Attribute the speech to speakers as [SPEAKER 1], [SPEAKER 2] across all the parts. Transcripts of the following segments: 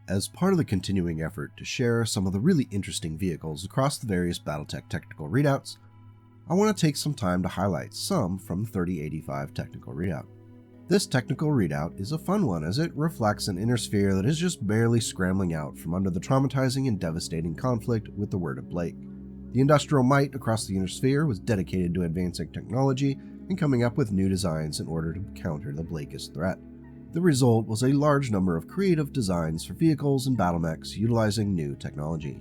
[SPEAKER 1] As part of the continuing effort to share some of the really interesting vehicles across the various Battletech technical readouts, I want to take some time to highlight some from the 3085 technical readout. This technical readout is a fun one as it reflects an inner sphere that is just barely scrambling out from under the traumatizing and devastating conflict with the Word of Blake. The industrial might across the inner sphere was dedicated to advancing technology and coming up with new designs in order to counter the Blakist threat. The result was a large number of creative designs for vehicles and battle mechs utilizing new technology.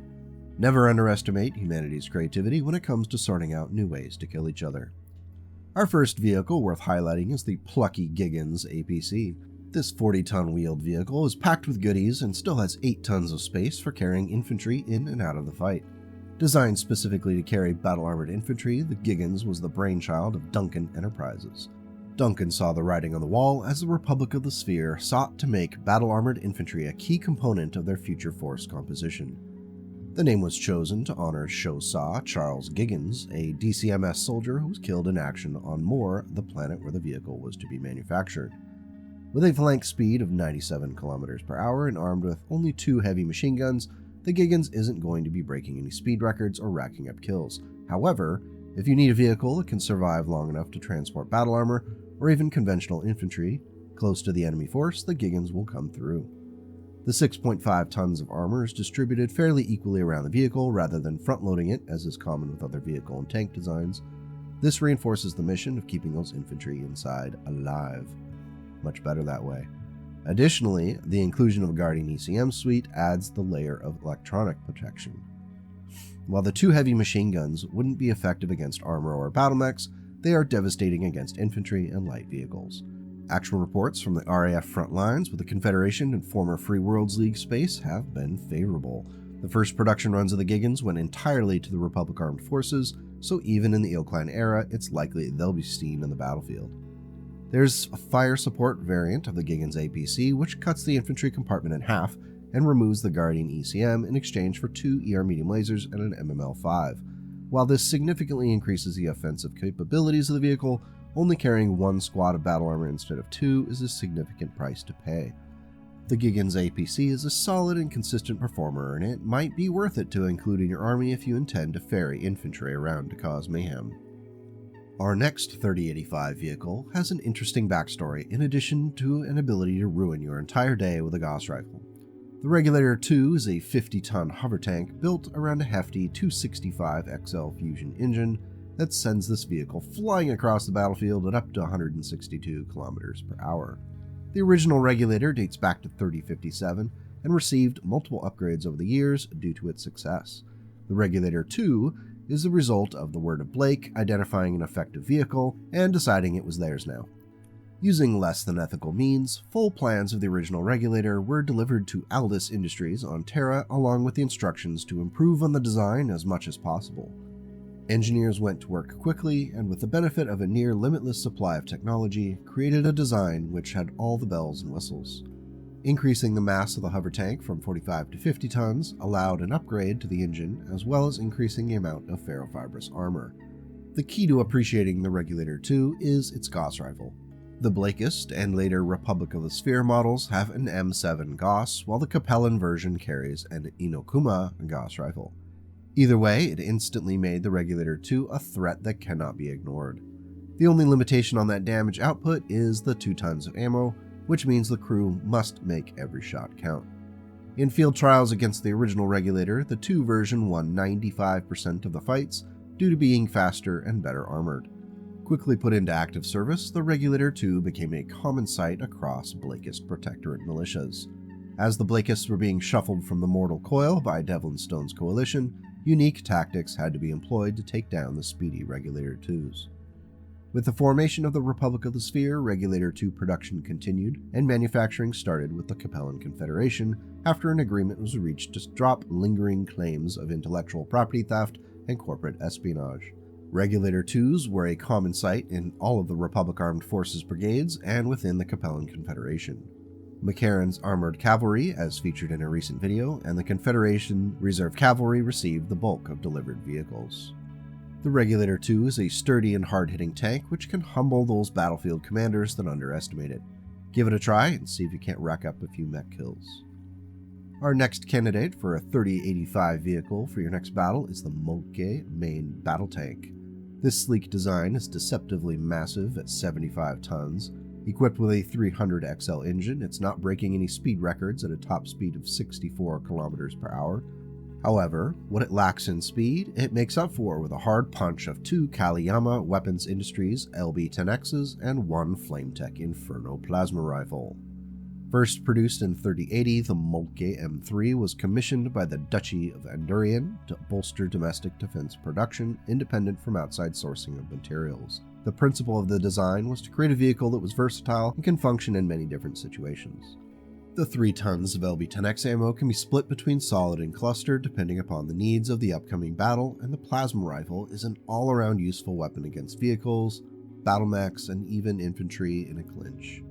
[SPEAKER 1] Never underestimate humanity's creativity when it comes to sorting out new ways to kill each other. Our first vehicle worth highlighting is the plucky Gigan APC. This 40-ton wheeled vehicle is packed with goodies and still has 8 tons of space for carrying infantry in and out of the fight. Designed specifically to carry battle-armored infantry, the Gigans was the brainchild of Duncan Enterprises. Duncan saw the writing on the wall as the Republic of the Sphere sought to make battle-armored infantry a key component of their future force composition. The name was chosen to honor Showsaw Charles Giggans, a DCMS soldier who was killed in action on Moore, the planet where the vehicle was to be manufactured. With a flank speed of 97 km per hour and armed with only 2 heavy machine guns, the Giggans isn't going to be breaking any speed records or racking up kills. However, if you need a vehicle that can survive long enough to transport battle armor, or even conventional infantry, close to the enemy force, the Giggans will come through. The 6.5 tons of armor is distributed fairly equally around the vehicle rather than front-loading it, as is common with other vehicle and tank designs. This reinforces the mission of keeping those infantry inside alive. Much better that way. Additionally, the inclusion of a Guardian ECM suite adds the layer of electronic protection. While the 2 heavy machine guns wouldn't be effective against armor or battle mechs, they are devastating against infantry and light vehicles. Actual reports from the RAF front lines with the Confederation and former Free Worlds League space have been favorable. The first production runs of the Gigans went entirely to the Republic Armed Forces, so even in the Ilkline era, it's likely they'll be seen in the battlefield. There's a fire support variant of the Gigan APC, which cuts the infantry compartment in half and removes the Guardian ECM in exchange for 2 ER medium lasers and an MML-5. While this significantly increases the offensive capabilities of the vehicle, only carrying 1 squad of battle armor instead of 2 is a significant price to pay. The Gigan APC is a solid and consistent performer, and it might be worth it to include in your army if you intend to ferry infantry around to cause mayhem. Our next 3085 vehicle has an interesting backstory in addition to an ability to ruin your entire day with a Gauss rifle. The Regulator II is a 50-ton hover tank built around a hefty 265 XL Fusion engine that sends this vehicle flying across the battlefield at up to 162 km per hour. The original Regulator dates back to 3057 and received multiple upgrades over the years due to its success. The Regulator II is the result of the Word of Blake identifying an effective vehicle and deciding it was theirs now. Using less than ethical means, full plans of the original Regulator were delivered to Aldis Industries on Terra along with the instructions to improve on the design as much as possible. Engineers went to work quickly and with the benefit of a near limitless supply of technology, created a design which had all the bells and whistles. Increasing the mass of the hover tank from 45 to 50 tons allowed an upgrade to the engine as well as increasing the amount of ferrofibrous armor. The key to appreciating the Regulator II is its Gauss rifle. The Blakist and later Republic of the Sphere models have an M7 Gauss, while the Capellan version carries an Inokuma Gauss rifle. Either way, it instantly made the Regulator II a threat that cannot be ignored. The only limitation on that damage output is the 2 tons of ammo, which means the crew must make every shot count. In field trials against the original Regulator, the II version won 95% of the fights due to being faster and better armored. Quickly put into active service, the Regulator II became a common sight across Blakist Protectorate militias. As the Blakists were being shuffled from the mortal coil by Devlin Stone's coalition, unique tactics had to be employed to take down the speedy Regulator IIs. With the formation of the Republic of the Sphere, Regulator II production continued, and manufacturing started with the Capellan Confederation after an agreement was reached to drop lingering claims of intellectual property theft and corporate espionage. Regulator IIs were a common sight in all of the Republic Armed Forces brigades and within the Capellan Confederation. McCarran's Armored Cavalry, as featured in a recent video, and the Confederation Reserve Cavalry received the bulk of delivered vehicles. The Regulator II is a sturdy and hard-hitting tank which can humble those battlefield commanders that underestimate it. Give it a try and see if you can't rack up a few mech kills. Our next candidate for a 3085 vehicle for your next battle is the Moltke main battle tank. This sleek design is deceptively massive at 75 tons. Equipped with a 300 XL engine, it's not breaking any speed records at a top speed of 64 km per hour. However, what it lacks in speed, it makes up for with a hard punch of 2 Kaliyama Weapons Industries LB-10Xs and 1 Flametech Inferno plasma rifle. First produced in 3080, the Moltke M3 was commissioned by the Duchy of Andurian to bolster domestic defense production independent from outside sourcing of materials. The principle of the design was to create a vehicle that was versatile and can function in many different situations. The 3 tons of LB-10X ammo can be split between solid and cluster depending upon the needs of the upcoming battle, and the plasma rifle is an all-around useful weapon against vehicles, battle mechs, and even infantry in a clinch.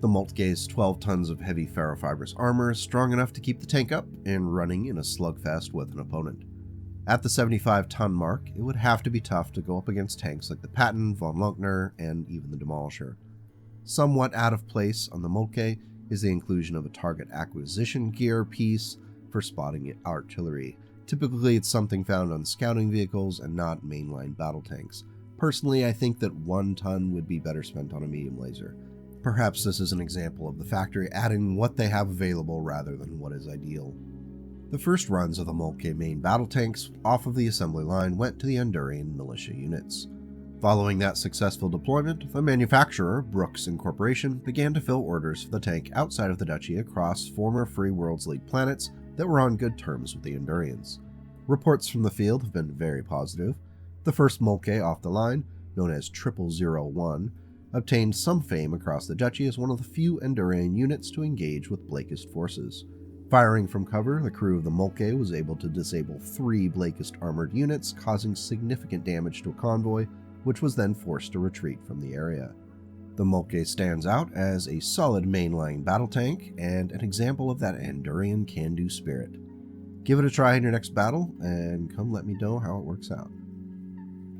[SPEAKER 1] The Moltke's 12 tons of heavy ferrofibrous armor is strong enough to keep the tank up and running in a slugfest with an opponent. At the 75-ton mark, it would have to be tough to go up against tanks like the Patton, von Lunkner, and even the Demolisher. Somewhat out of place on the Moltke is the inclusion of a target acquisition gear piece for spotting artillery. Typically, it's something found on scouting vehicles and not mainline battle tanks. Personally, I think that 1 ton would be better spent on a medium laser. Perhaps this is an example of the factory adding what they have available rather than what is ideal. The first runs of the Moltke main battle tanks off of the assembly line went to the Andurian militia units. Following that successful deployment, the manufacturer, Brooks Incorporation, began to fill orders for the tank outside of the Duchy across former Free Worlds League planets that were on good terms with the Andurians. Reports from the field have been very positive. The first Moltke off the line, known as 0001, obtained some fame across the Duchy as one of the few Andurian units to engage with Blakist forces. Firing from cover, the crew of the Moltke was able to disable 3 Blakist armored units, causing significant damage to a convoy, which was then forced to retreat from the area. The Moltke stands out as a solid mainline battle tank and an example of that Andurian can-do spirit. Give it a try in your next battle, and come let me know how it works out.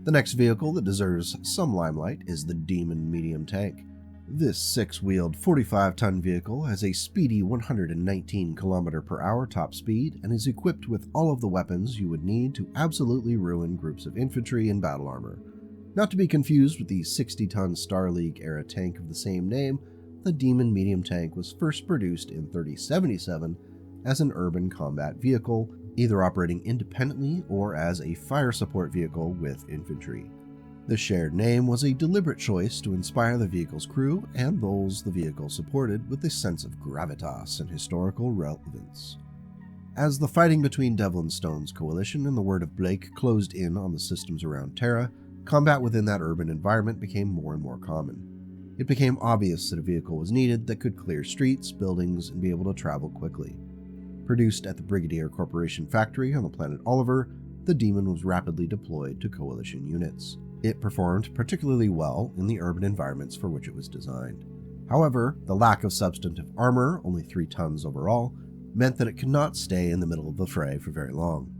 [SPEAKER 1] The next vehicle that deserves some limelight is the Demon medium tank. This 6-wheeled 45-ton vehicle has a speedy 119 km per hour top speed and is equipped with all of the weapons you would need to absolutely ruin groups of infantry in battle armor. Not to be confused with the 60-ton Star League era tank of the same name, the Demon medium tank was first produced in 3077 as an urban combat vehicle, either operating independently or as a fire support vehicle with infantry. The shared name was a deliberate choice to inspire the vehicle's crew and those the vehicle supported with a sense of gravitas and historical relevance. As the fighting between Devlin Stone's coalition and the Word of Blake closed in on the systems around Terra, combat within that urban environment became more and more common. It became obvious that a vehicle was needed that could clear streets, buildings, and be able to travel quickly. Produced at the Brigadier Corporation factory on the planet Oliver, the Demon was rapidly deployed to Coalition units. It performed particularly well in the urban environments for which it was designed. However, the lack of substantive armor, only 3 tons overall, meant that it could not stay in the middle of the fray for very long.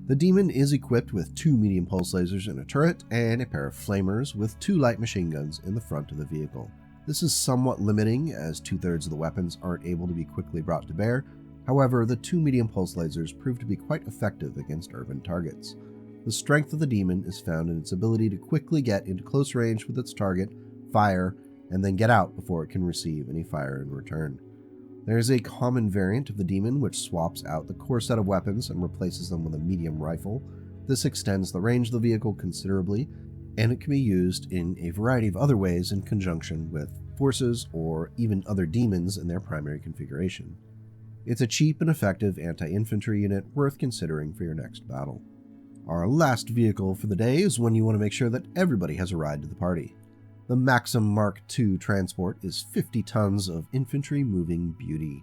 [SPEAKER 1] The Demon is equipped with 2 medium pulse lasers in a turret and a pair of flamers with 2 light machine guns in the front of the vehicle. This is somewhat limiting as 2/3 of the weapons aren't able to be quickly brought to bear. However, the 2 medium pulse lasers prove to be quite effective against urban targets. The strength of the Demon is found in its ability to quickly get into close range with its target, fire, and then get out before it can receive any fire in return. There is a common variant of the Demon which swaps out the core set of weapons and replaces them with a medium rifle. This extends the range of the vehicle considerably, and it can be used in a variety of other ways in conjunction with forces or even other demons in their primary configuration. It's a cheap and effective anti-infantry unit worth considering for your next battle. Our last vehicle for the day is one you want to make sure that everybody has a ride to the party. The Maxim Mark II transport is 50 tons of infantry moving beauty.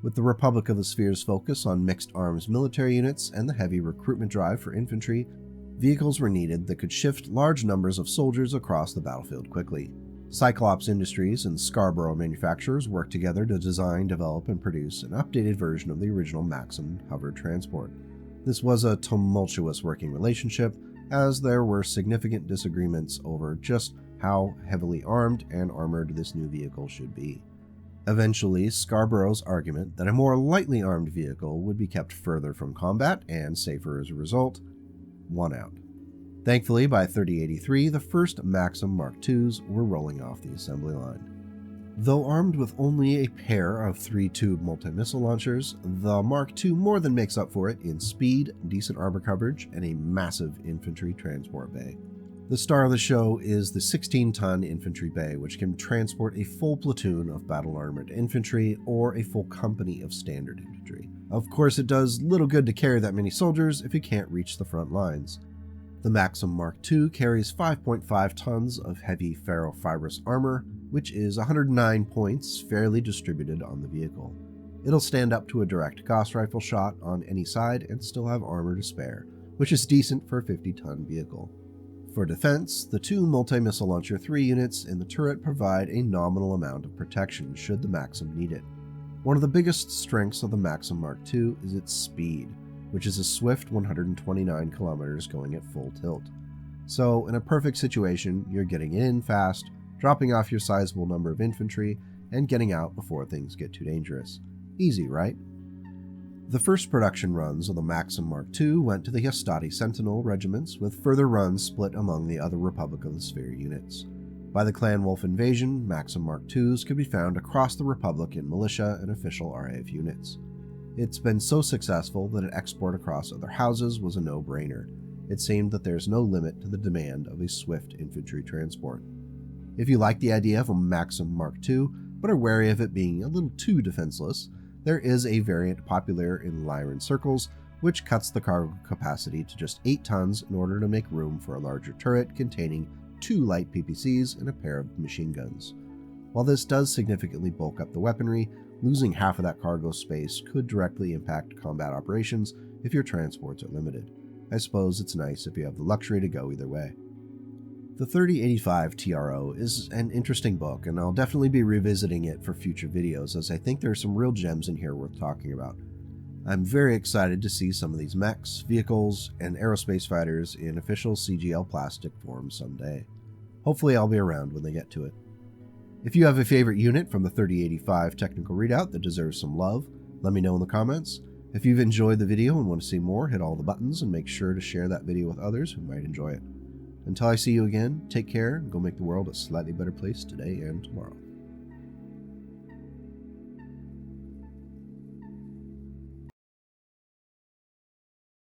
[SPEAKER 1] With the Republic of the Sphere's focus on mixed arms military units and the heavy recruitment drive for infantry, vehicles were needed that could shift large numbers of soldiers across the battlefield quickly. Cyclops Industries and Scarborough manufacturers worked together to design, develop, and produce an updated version of the original Maxim hover transport. This was a tumultuous working relationship, as there were significant disagreements over just how heavily armed and armored this new vehicle should be. Eventually, Scarborough's argument that a more lightly armed vehicle would be kept further from combat and safer as a result won out. Thankfully, by 3083, the first Maxim Mark IIs were rolling off the assembly line. Though armed with only a pair of 3-tube multi-missile launchers, the Mark II more than makes up for it in speed, decent armor coverage, and a massive infantry transport bay. The star of the show is the 16-ton infantry bay, which can transport a full platoon of battle-armored infantry or a full company of standard infantry. Of course, it does little good to carry that many soldiers if you can't reach the front lines. The Maxim Mark II carries 5.5 tons of heavy ferrofibrous armor, which is 109 points fairly distributed on the vehicle. It'll stand up to a direct Gauss rifle shot on any side and still have armor to spare, which is decent for a 50-ton vehicle. For defense, the two multi-missile launcher 3 units in the turret provide a nominal amount of protection should the Maxim need it. One of the biggest strengths of the Maxim Mark II is its speed, which is a swift 129 kilometers going at full tilt. So, in a perfect situation, you're getting in fast, dropping off your sizable number of infantry, and getting out before things get too dangerous. Easy, right? The first production runs of the Maxim Mark II went to the Hastati Sentinel regiments, with further runs split among the other Republic of the Sphere units. By the Clan Wolf invasion, Maxim Mark IIs could be found across the Republic in militia and official RAF units. It's been so successful that an export across other houses was a no-brainer. It seemed that there's no limit to the demand of a swift infantry transport. If you like the idea of a Maxim Mark II, but are wary of it being a little too defenseless, there is a variant popular in Lyran circles, which cuts the cargo capacity to just 8 tons in order to make room for a larger turret containing 2 light PPCs and a pair of machine guns. While this does significantly bulk up the weaponry, losing half of that cargo space could directly impact combat operations if your transports are limited. I suppose it's nice if you have the luxury to go either way. The 3085 TRO is an interesting book, and I'll definitely be revisiting it for future videos, as I think there are some real gems in here worth talking about. I'm very excited to see some of these mechs, vehicles, and aerospace fighters in official CGL plastic form someday. Hopefully I'll be around when they get to it. If you have a favorite unit from the 3085 technical readout that deserves some love, let me know in the comments. If you've enjoyed the video and want to see more, hit all the buttons and make sure to share that video with others who might enjoy it. Until I see you again, take care and go make the world a slightly better place today and tomorrow.